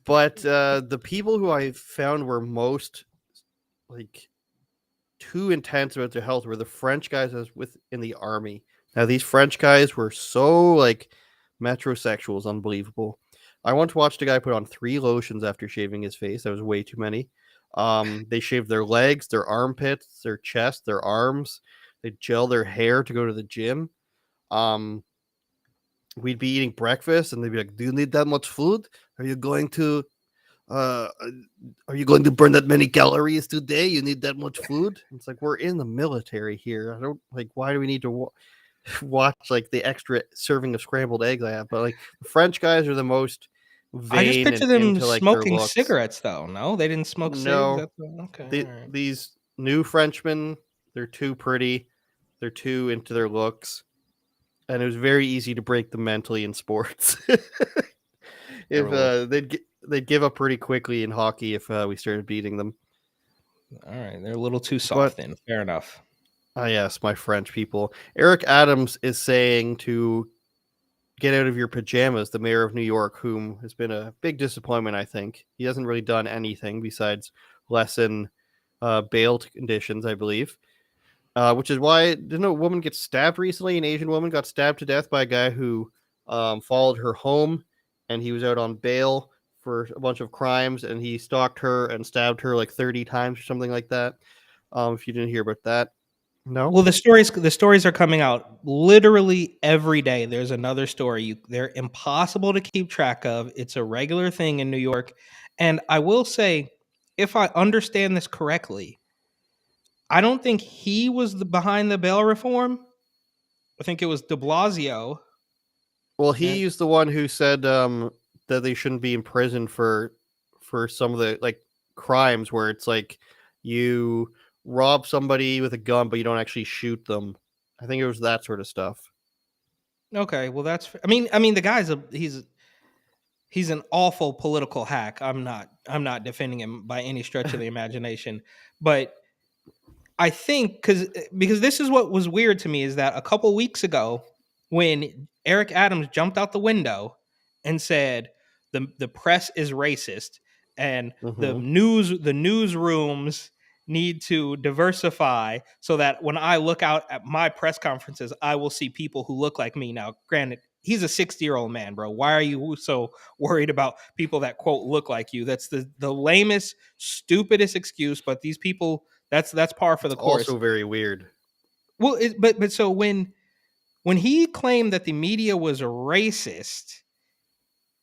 But the people who I found were most like too intense about their health were the French guys I was with in the army. Now these French guys were so like metrosexuals, unbelievable. I once watched a guy put on 3 lotions after shaving his face. That was way too many. They shaved their legs, their armpits, their chest, their arms. They gel their hair to go to the gym. We'd be eating breakfast, and they'd be like, "Do you need that much food? Are you going to burn that many calories today? You need that much food?" It's like, we're in the military here. I don't like. Why do we need to watch like the extra serving of scrambled eggs I have? But like the French guys are the most vain.
I just picture them
into, like,
smoking cigarettes, though. No, they didn't smoke cigarettes. Okay,
these new Frenchmen, they're too pretty. They're too into their looks, and it was very easy to break them mentally in sports. If they'd give up pretty quickly in hockey if we started beating them.
All right, they're a little too soft. Then fair enough.
Yes, my French people. Eric Adams is saying to get out of your pajamas. The mayor of New York, whom has been a big disappointment, I think. He hasn't really done anything besides lessen bail conditions, I believe. Which is why didn't a woman get stabbed recently? An Asian woman got stabbed to death by a guy who followed her home, and he was out on bail for a bunch of crimes, and he stalked her and stabbed her like 30 times or something like that. If you didn't hear about that. No.
Well, the stories are coming out literally every day. There's another story. They're impossible to keep track of. It's a regular thing in New York. And I will say, if I understand this correctly, I don't think he was behind the bail reform. I think it was de Blasio.
Well, he's the one who said that they shouldn't be in prison for some of the like crimes where it's like you rob somebody with a gun, but you don't actually shoot them. I think it was that sort of stuff.
Okay, well that's. I mean, the guy's he's an awful political hack. I'm not defending him by any stretch of the imagination, but I think because this is what was weird to me is that a couple weeks ago when Eric Adams jumped out the window and said the press is racist and the newsrooms need to diversify so that when I look out at my press conferences, I will see people who look like me. Now, granted, he's a 60-year-old man, bro. Why are you so worried about people that, quote, look like you? That's the lamest, stupidest excuse, but these people, that's par for the course.
Also very weird.
Well, but so when he claimed that the media was racist,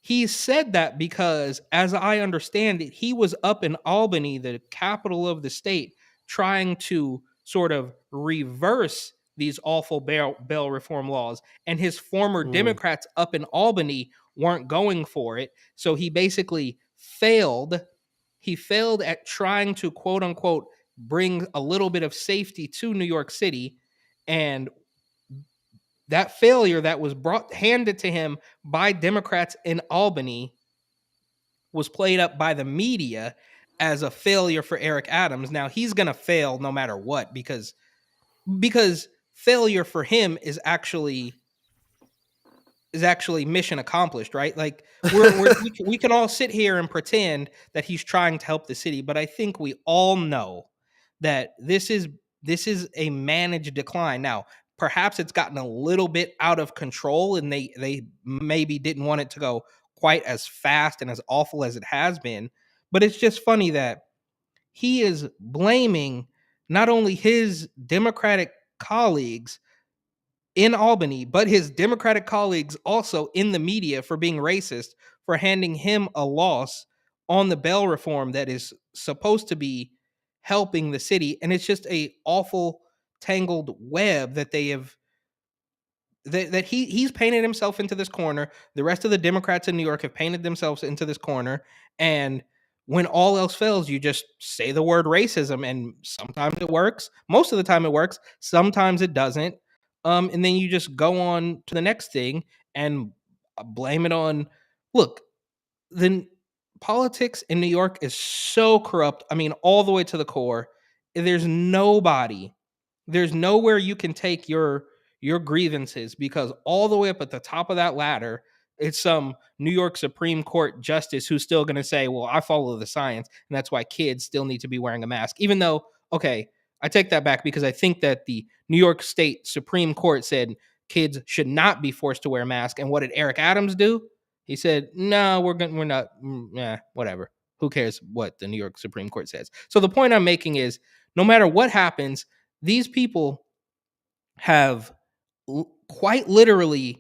he said that because, as I understand it, he was up in Albany, the capital of the state, trying to sort of reverse these awful bail reform laws. And his former Democrats up in Albany weren't going for it. So he basically failed. He failed at trying to, quote unquote, bring a little bit of safety to New York City. And that failure that was handed to him by Democrats in Albany was played up by the media as a failure for Eric Adams. Now he's going to fail no matter what, because failure for him is actually is actually mission accomplished, right? Like we can all sit here and pretend that he's trying to help the city, but I think we all know that this is a managed decline. Now, perhaps it's gotten a little bit out of control, and they maybe didn't want it to go quite as fast and as awful as it has been. But it's just funny that he is blaming not only his Democratic colleagues in Albany, but his Democratic colleagues also in the media for being racist, for handing him a loss on the bail reform that is supposed to be helping the city. And it's just a awful tangled web that they have that he's painted himself into this corner. The rest of the Democrats in New York have painted themselves into this corner. And when all else fails, you just say the word racism, and sometimes it works. Most of the time it works. Sometimes it doesn't. And then you just go on to the next thing and blame it on. Look, the politics in New York is so corrupt. I mean, all the way to the core. There's nowhere you can take your grievances, because all the way up at the top of that ladder, it's some New York Supreme Court justice who's still going to say, well, I follow the science, and that's why kids still need to be wearing a mask. Even though, okay, I take that back, because I think that the New York State Supreme Court said kids should not be forced to wear masks. And what did Eric Adams do? He said, no, we're not, whatever. Who cares what the New York Supreme Court says? So the point I'm making is, no matter what happens, these people have quite literally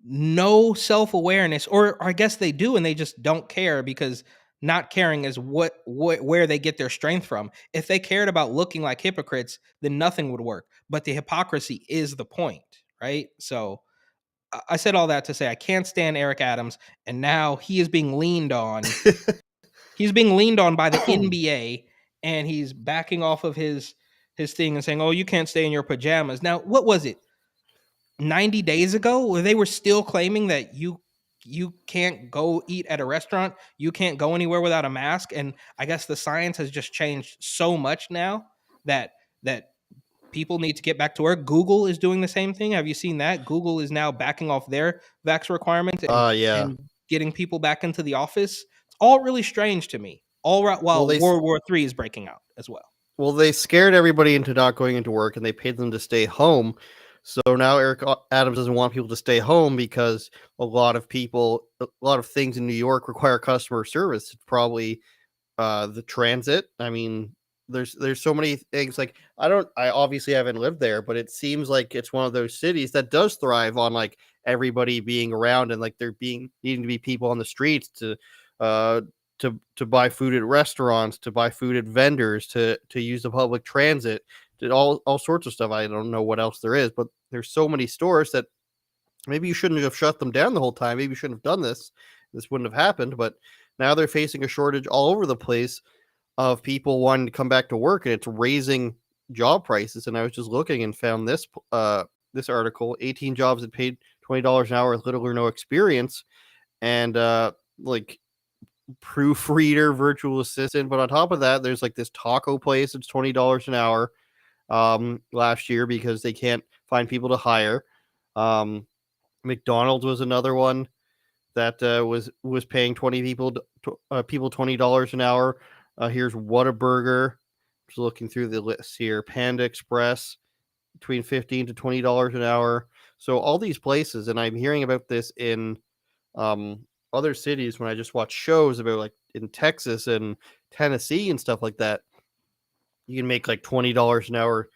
no self-awareness, or I guess they do and they just don't care, because not caring is where they get their strength from. If they cared about looking like hypocrites, then nothing would work. But the hypocrisy is the point, right? So I said all that to say I can't stand Eric Adams, and now he is being leaned on. He's being leaned on by the NBA, and he's backing off of his thing and saying, oh, you can't stay in your pajamas. Now, what was it? 90 days ago, where they were still claiming that you can't go eat at a restaurant, you can't go anywhere without a mask. And I guess the science has just changed so much now that people need to get back to work. Google is doing the same thing. Have you seen that? Google is now backing off their vax requirements and getting people back into the office. It's all really strange to me. All right, while World War III is breaking out as well.
Well, they scared everybody into not going into work, and they paid them to stay home. So now Eric Adams doesn't want people to stay home, because a lot of things in New York require customer service. It's probably the transit. I mean, there's so many things. Like, I obviously haven't lived there, but it seems like it's one of those cities that does thrive on like everybody being around, and like needing to be people on the streets to buy food at restaurants, to buy food at vendors, to use the public transit, to all sorts of stuff. I don't know what else there is, but there's so many stores that maybe you shouldn't have shut them down the whole time. Maybe you shouldn't have done this. This wouldn't have happened, but now they're facing a shortage all over the place of people wanting to come back to work, and it's raising job prices. And I was just looking and found this article: 18 jobs that paid $20 an hour with little or no experience, and like proofreader, virtual assistant. But on top of that, there's like this taco place that's $20 an hour last year because they can't find people to hire. McDonald's was another one that was paying people $20 an hour. Here's Whataburger. Just looking through the list here. Panda Express, between $15 to $20 an hour. So all these places, and I'm hearing about this in other cities when I just watch shows about, like, in Texas and Tennessee and stuff like that. You can make like $20 an hour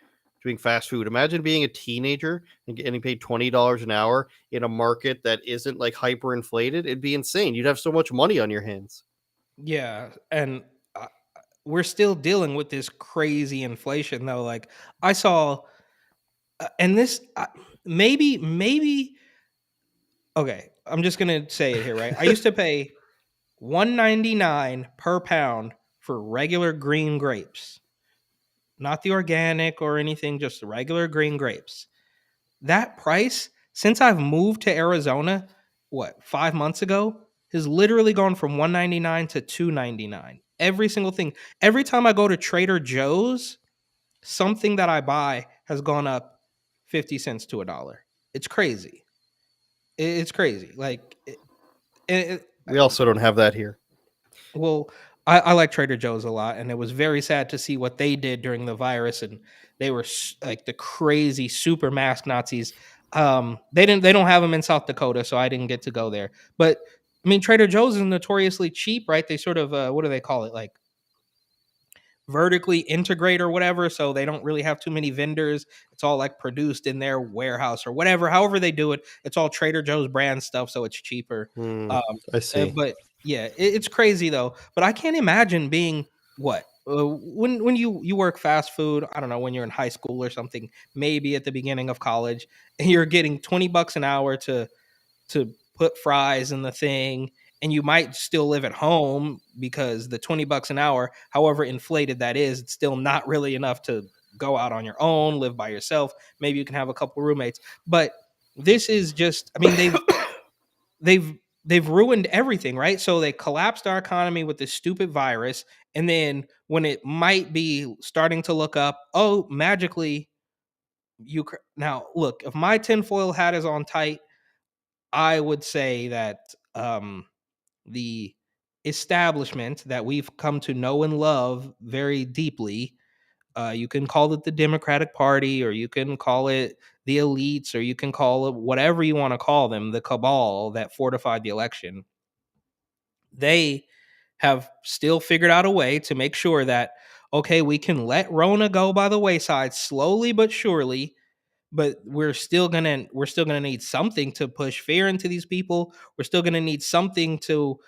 doing fast food. Imagine being a teenager and getting paid $20 an hour in a market that isn't like hyperinflated. It'd be insane. You'd have so much money on your hands.
Yeah, and we're still dealing with this crazy inflation, though. Like, I saw, and this maybe. Okay, I'm just gonna say it here, right? I used to pay $1.99 per pound for regular green grapes, not the organic or anything, just the regular green grapes. That price, since I've moved to Arizona, 5 months ago, has literally gone from $1.99 to $2.99. Every single thing. Every time I go to Trader Joe's, something that I buy has gone up 50 cents to $1. It's crazy. It's crazy. Like,
we also don't have that here.
Well, I like Trader Joe's a lot, and it was very sad to see what they did during the virus, and they were like the crazy super mask Nazis. They don't have them in South Dakota, so I didn't get to go there. But I mean, Trader Joe's is notoriously cheap, right? They sort of what do they call it, like vertically integrate or whatever, so they don't really have too many vendors. It's all like produced in their warehouse or whatever. However they do it, it's all Trader Joe's brand stuff, so it's cheaper.
I see.
But yeah, it's crazy though. But I can't imagine being what when you work fast food. I don't know, when you're in high school or something, maybe at the beginning of college, and you're getting $20 an hour to put fries in the thing, and you might still live at home because the $20 an hour, however inflated that is, it's still not really enough to go out on your own, live by yourself. Maybe you can have a couple roommates, but this is just, I mean, they've ruined everything, right? So they collapsed our economy with this stupid virus, and then when it might be starting to look up, oh, magically, now look, if my tinfoil hat is on tight, I would say that the establishment that we've come to know and love very deeply, you can call it the Democratic Party, or you can call it the elites, or you can call it whatever you want to call them, the cabal that fortified the election. They have still figured out a way to make sure that, okay, we can let Rona go by the wayside slowly but surely, but we're still gonna need something to push fear into these people. We're still gonna need something to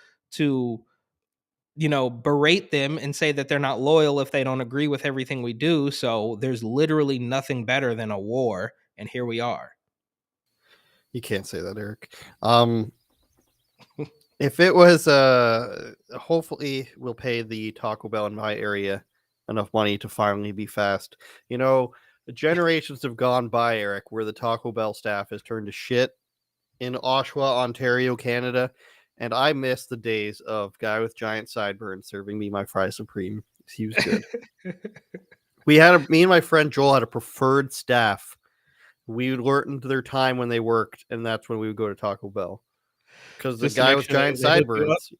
berate them and say that they're not loyal if they don't agree with everything we do. So there's literally nothing better than a war, and here we are.
You can't say that, Eric. If it was hopefully we'll pay the Taco Bell in my area enough money to finally be fast. Generations have gone by, Eric, where the Taco Bell staff has turned to shit in Oshawa, Ontario, Canada, and I miss the days of guy with giant sideburns serving me my fry supreme. He was good. Me and my friend Joel had a preferred staff. We would learn their time when they worked, and that's when we would go to Taco Bell. Because the guy with giant sideburns.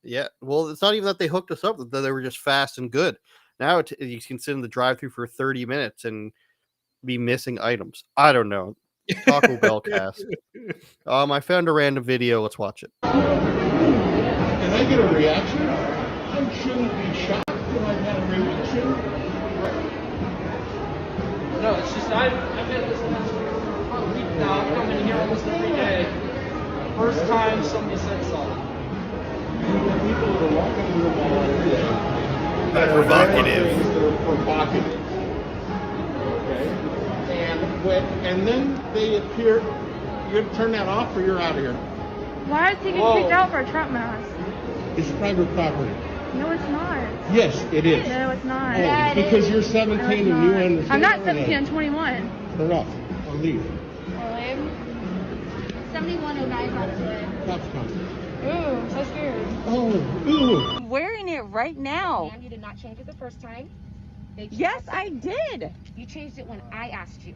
Yeah, well, it's not even that they hooked us up; that they were just fast and good. Now you can sit in the drive-thru for 30 minutes and be missing items. I don't know. Taco Bell cast. I found a random video. Let's watch it.
Can I get a reaction? I shouldn't be shocked that I've had a reaction.
No, it's just I've had this last for a week now. I'm coming here almost every day. First time somebody said something.
People that are walking in the wall every day. Provocative. Okay. And then they appear. You're going to turn that off, or you're out of here.
Why is he getting kicked out for a Trump mask?
It's private property.
No, it's not.
Yes, it is.
No, it's not.
Oh, because you're 17
no,
and you understand.
I'm not 17. I'm 21.
Turn off. Or leave.
7109 not today.
Cops coming.
Ooh, so scared.
Oh, ooh.
I'm wearing it right now.
Ma'am, you did not change it the first time.
Yes, I did.
You changed it when I asked you.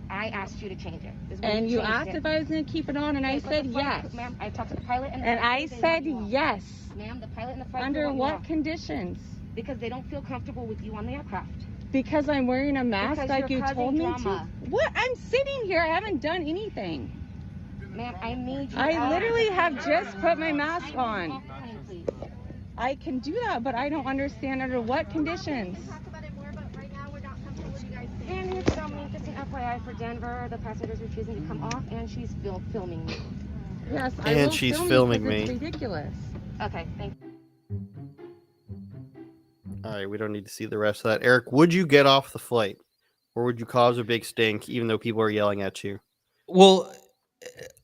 I asked you to change it.
And you asked if I was going to keep it on, and I said yes.
Ma'am, I talked to the pilot and
I said yes.
Ma'am, the pilot and the flight
Under what conditions?
Because they don't feel comfortable with you on the aircraft.
Because I'm wearing a mask like you told me
to?
What? I'm sitting here. I haven't done anything.
Ma'am, I need you.
I literally have just put my mask on.
Please.
I can do that, but I don't understand under what conditions.
We can talk about it more, but right now we're not comfortable with you guys saying. And here's Dominique, just an FYI for Denver. The passenger's refusing to come off, and she's filming me.
Yes,
and she's filming me.
It's ridiculous.
Okay, thank you.
All right, we don't need to see the rest of that. Eric, would you get off the flight, or would you cause a big stink even though people are yelling at you?
Well,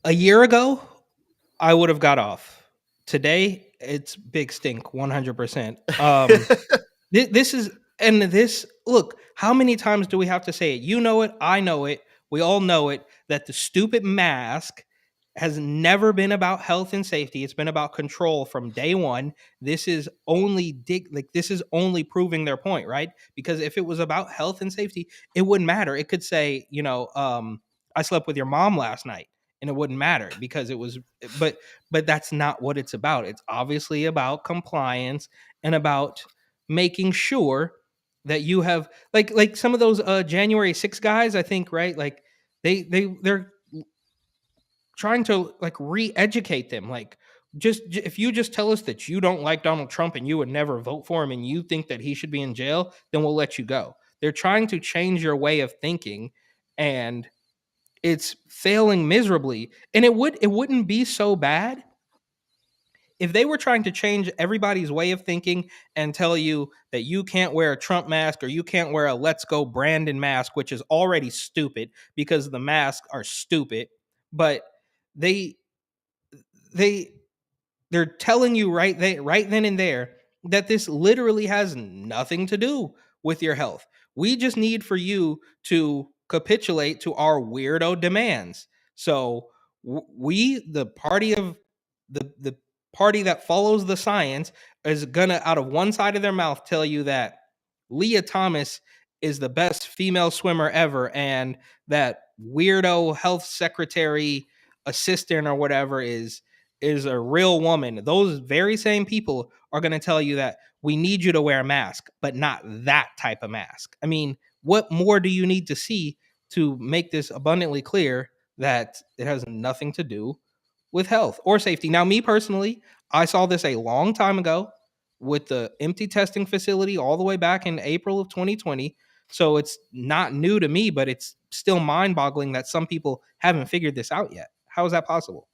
a year ago, I would have got off. Today, it's big stink, 100%. Look, how many times do we have to say it? You know it, I know it, we all know it, that the stupid mask has never been about health and safety. It's been about control from day one. This is only proving their point, right? Because if it was about health and safety, it wouldn't matter. It could say, I slept with your mom last night, and it wouldn't matter because it was, but that's not what it's about. It's obviously about compliance and about making sure that you have like some of those January 6 guys, I think, right? Like they're trying to like re-educate them. Like if you just tell us that you don't like Donald Trump and you would never vote for him and you think that he should be in jail, then we'll let you go. They're trying to change your way of thinking, and it's failing miserably. And it wouldn't be so bad if they were trying to change everybody's way of thinking and tell you that you can't wear a Trump mask or you can't wear a Let's Go Brandon mask, which is already stupid because the masks are stupid. But they they're telling you right then and there that this literally has nothing to do with your health. We just need for you to capitulate to our weirdo demands. So we, the party of the party that follows the science, is gonna out of one side of their mouth tell you that Leah Thomas is the best female swimmer ever, and that weirdo health secretary assistant or whatever is a real woman. Those very same people are going to tell you that we need you to wear a mask, but not that type of mask. I mean, what more do you need to see to make this abundantly clear that it has nothing to do with health or safety? Now, me personally, I saw this a long time ago with the empty testing facility all the way back in April of 2020. So it's not new to me, but it's still mind-boggling that some people haven't figured this out yet. How is that possible?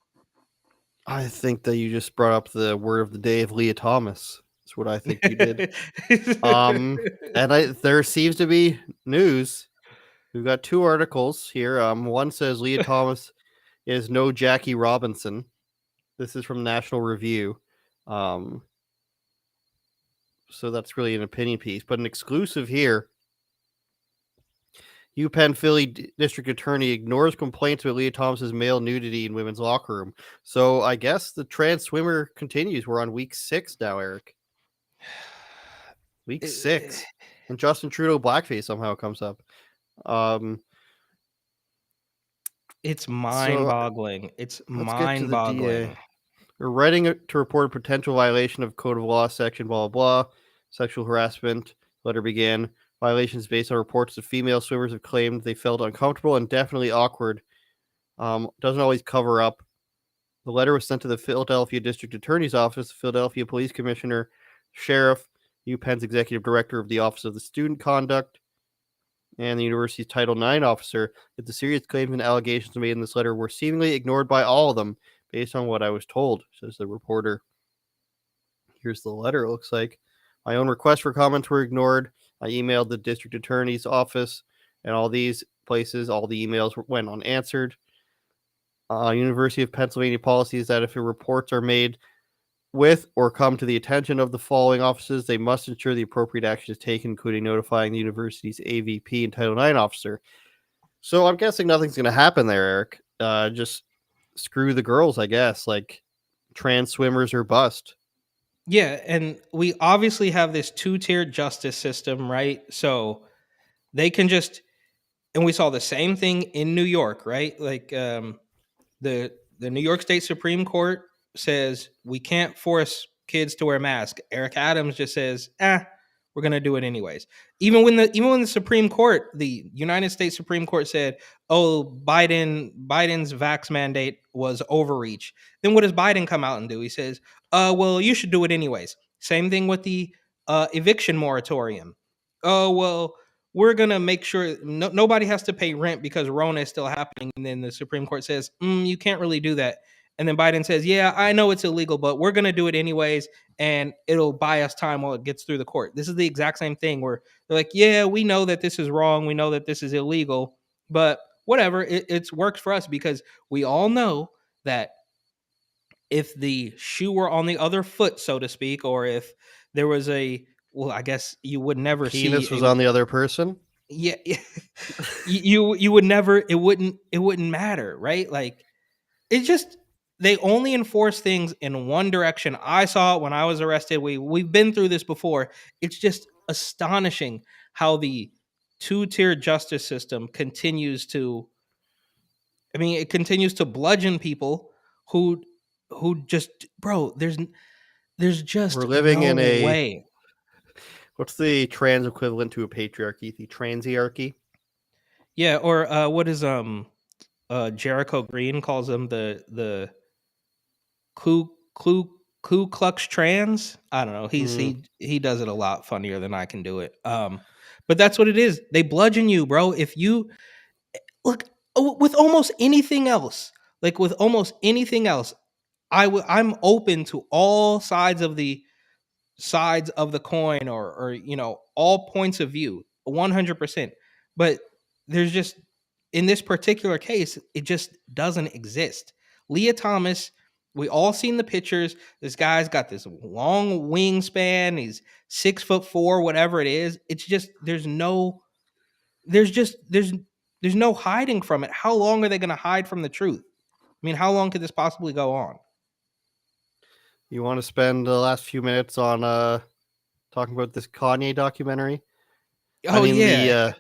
I think that you just brought up the word of the day of Leah Thomas. That's what I think you did. And there seems to be news. We've got two articles here. One says Leah Thomas is no Jackie Robinson. This is from National Review. So that's really an opinion piece. But an exclusive here. UPenn Philly District Attorney ignores complaints about Leah Thomas's male nudity in women's locker room. So I guess the trans swimmer continues. We're on week 6 now, Eric. Week 6. And Justin Trudeau blackface somehow comes up.
It's mind-boggling. It's mind-boggling.
We're writing to report a potential violation of Code of Law section blah, blah, blah. Sexual harassment. Letter began. Violations based on reports that female swimmers have claimed they felt uncomfortable and definitely awkward. Doesn't always cover up. The letter was sent to the Philadelphia District Attorney's Office, the Philadelphia Police Commissioner, Sheriff, UPenn's Executive Director of the Office of the Student Conduct, and the university's Title IX officer, that the serious claims and allegations made in this letter were seemingly ignored by all of them, based on what I was told, says the reporter. Here's the letter, it looks like. My own requests for comments were ignored. I emailed the district attorney's office and all these places. All the emails went unanswered. University of Pennsylvania policy is that if reports are made with or come to the attention of the following offices, they must ensure the appropriate action is taken, including notifying the university's AVP and Title IX officer. So I'm guessing nothing's going to happen there, Eric. Just screw the girls, I guess. Like, trans swimmers or bust.
Yeah, and we obviously have this 2-tiered justice system, right? So they can just, and we saw the same thing in New York, right? Like the New York State Supreme Court says we can't force kids to wear masks. Eric Adams just says, we're going to do it anyways. Even when the Supreme Court, the United States Supreme Court said, Biden's vax mandate was overreach. Then what does Biden come out and do? He says, well, you should do it anyways. Same thing with the eviction moratorium. Oh, well, we're going to make sure nobody has to pay rent because Rona is still happening. And then the Supreme Court says, you can't really do that. And then Biden says, yeah, I know it's illegal, but we're going to do it anyways. And it'll buy us time while it gets through the court. This is the exact same thing where they're like, yeah, we know that this is wrong. We know that this is illegal, but whatever, it's works for us because we all know that if the shoe were on the other foot, so to speak, or if there was I guess you would never see
penis was on the other person.
Yeah. you would never, it wouldn't matter, right? Like it's just, they only enforce things in one direction. I saw it when I was arrested. We've been through this before. It's just astonishing how the 2-tiered justice system continues to I mean, it continues to bludgeon people who just, bro, there's just
We're living
no
in a
way.
What's the trans equivalent to a patriarchy? The transiarchy?
Yeah, or what is Jericho Green calls them the Ku Ku Ku Klux Trans. I don't know. He does it a lot funnier than I can do it. But that's what it is. They bludgeon you, bro. If you look with almost anything else, like with almost anything else, I'm open to all sides of the coin, or all points of view, 100%. But there's just, in this particular case, it just doesn't exist. Leah Thomas, we all seen the pictures. This guy's got this long wingspan. He's 6'4", whatever it is. It's just there's no hiding from it. How long are they going to hide from the truth? I mean, how long could this possibly go on?
You want to spend the last few minutes on talking about this Kanye documentary?
Oh,
I mean,
yeah.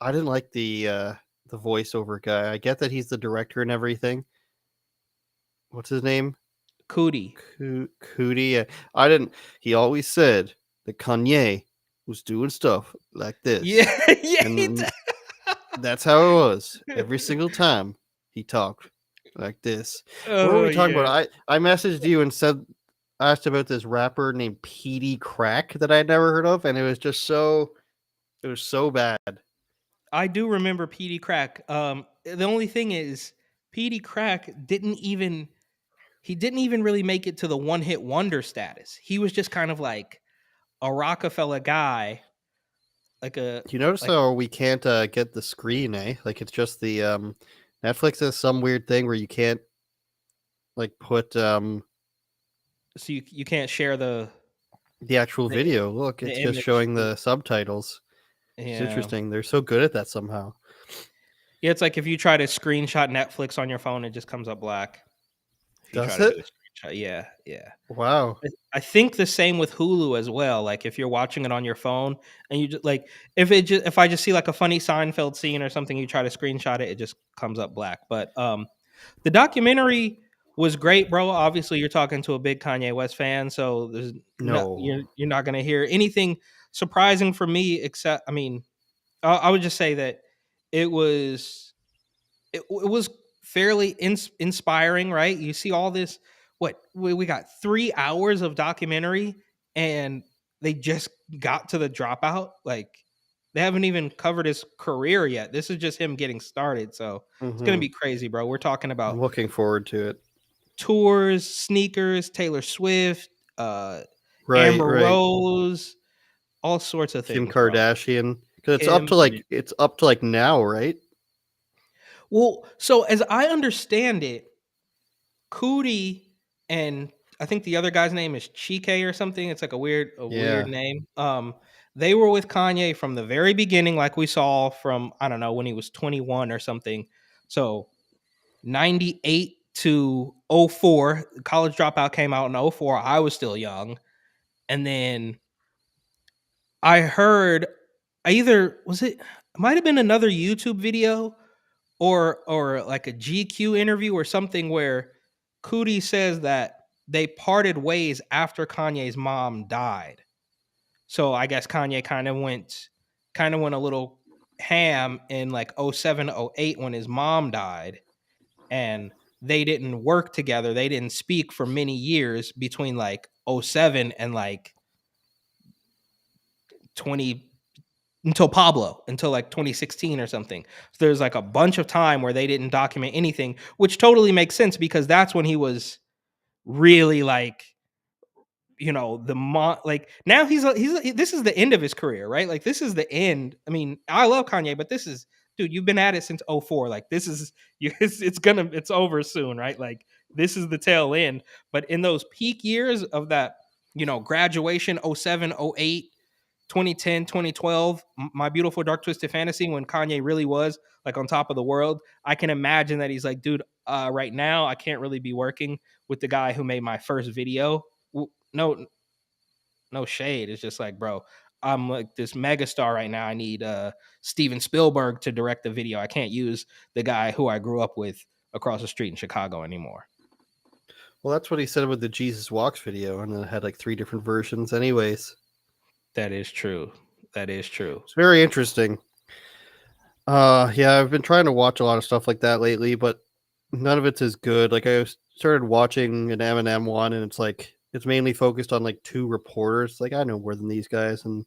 I didn't like the voiceover guy. I get that he's the director and everything. What's his name?
Cootie.
Cootie. Yeah. I didn't. He always said that Kanye was doing stuff like this.
Yeah, yeah.
And that's how it was every single time he talked like this. What were we talking about? I messaged you and asked about this rapper named PD Crack that I'd never heard of, and it was just so bad.
I do remember PD Crack. The only thing is, PD Crack didn't even really make it to the one-hit wonder status. He was just kind of like a Rockefeller guy.
You notice how we can't get the screen, eh? Like, it's just the Netflix has some weird thing where you can't like put
so you can't share the
actual video. Look, it's just showing the subtitles.
Yeah.
It's interesting. They're so good at that somehow.
Yeah, it's like if you try to screenshot Netflix on your phone, it just comes up black.
Does it?
Yeah, yeah.
Wow.
I think the same with Hulu as well. Like if you're watching it on your phone and you just like if I just see like a funny Seinfeld scene or something, you try to screenshot it, it just comes up black. But the documentary was great, bro. Obviously, you're talking to a big Kanye West fan, so there's you're not gonna hear anything surprising for me. Except, I mean, I would just say that it was fairly inspiring, right? You see all this. What we got 3 hours of documentary, and they just got to the dropout. Like they haven't even covered his career yet. This is just him getting started. So it's gonna be crazy, bro. We're talking about
I'm looking forward to it.
Tours, sneakers, Taylor Swift, Amber Rose, all sorts of things.
Kim Kardashian, because it's up to like now, right?
Well, so as I understand it, Cootie and I think the other guy's name is Chike or something. It's like a weird name. They were with Kanye from the very beginning, like we saw from, I don't know, when he was 21 or something. So 98 to 04, College Dropout came out in 04. I was still young. And then I heard it might have been another YouTube video or like a GQ interview or something where Cootie says that they parted ways after Kanye's mom died. So I guess Kanye kind of went a little ham in like 07, 08 when his mom died, and they didn't work together. They didn't speak for many years between like 07 and like 20 until like 2016 or something. So there's like a bunch of time where they didn't document anything, which totally makes sense because that's when he was really like, like now he's this is the end of his career, right? Like this is the end. I mean, I love Kanye, but this is, dude, you've been at it since 04. Like this is, it's over soon, right? Like this is the tail end. But in those peak years of that, graduation, 07, 08, 2010, 2012, My Beautiful Dark Twisted Fantasy, when Kanye really was like on top of the world, I can imagine that he's like, dude, right now I can't really be working with the guy who made my first video. No shade. It's just like, bro, I'm like this mega star right now. I need Steven Spielberg to direct the video. I can't use the guy who I grew up with across the street in Chicago anymore.
Well, that's what he said with the Jesus Walks video, and it had like 3 different versions anyways.
That is true. That is true.
It's very interesting. Yeah, I've been trying to watch a lot of stuff like that lately, but none of it's as good. Like I started watching an Eminem one, and it's like it's mainly focused on like 2 reporters. Like I know more than these guys, and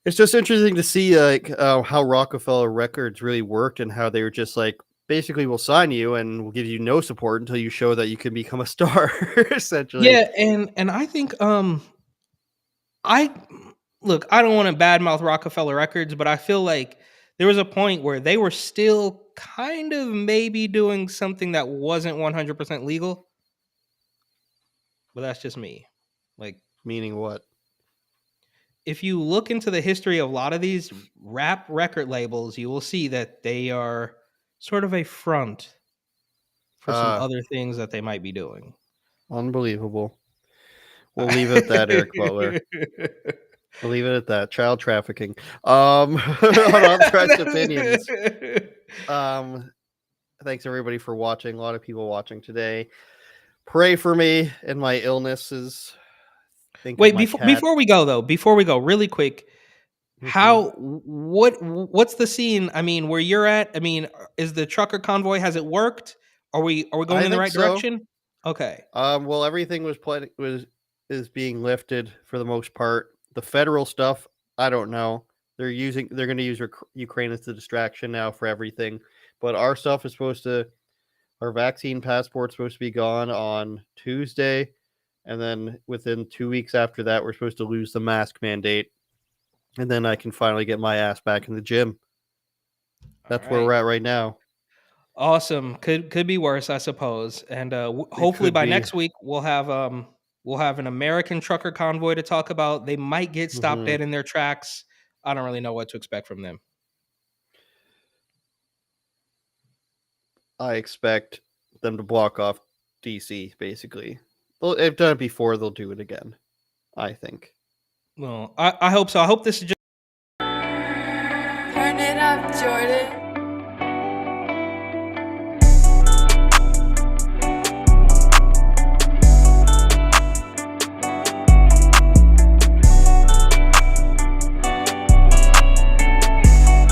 it's just interesting to see like how Rockefeller Records really worked and how they were just like basically we'll sign you and we'll give you no support until you show that you can become a star. Essentially,
Yeah, and I think I don't want to badmouth Rockefeller Records, but I feel like there was a point where they were still kind of maybe doing something that wasn't 100% legal. But that's just me. Like,
meaning what?
If you look into the history of a lot of these rap record labels, you will see that they are sort of a front for some other things that they might be doing.
Unbelievable. We'll leave it at that, Eric Butler. We'll leave it at that. Child trafficking. Unauthorized opinions. Thanks everybody for watching. A lot of people watching today. Pray for me and my illnesses.
Wait, before we go, really quick. What's the scene? I mean, where you're at? I mean, is the trucker convoy, has it worked? Are we going in the right direction? Okay.
Well, everything is being lifted for the most part. The federal stuff, I don't know. They're going to use Ukraine as the distraction now for everything. But our stuff is our vaccine passport's supposed to be gone on Tuesday. And then within 2 weeks after that, we're supposed to lose the mask mandate. And then I can finally get my ass back in the gym. That's where we're at right now.
Awesome. Could be worse, I suppose. And hopefully by next week we'll have an American trucker convoy to talk about. They might get stopped dead in their tracks. I don't really know what to expect from them.
I expect them to block off DC, basically. They've done it before. They'll do it again, I think.
Well, I hope so. I hope this is just...
Turn it up, Jordan.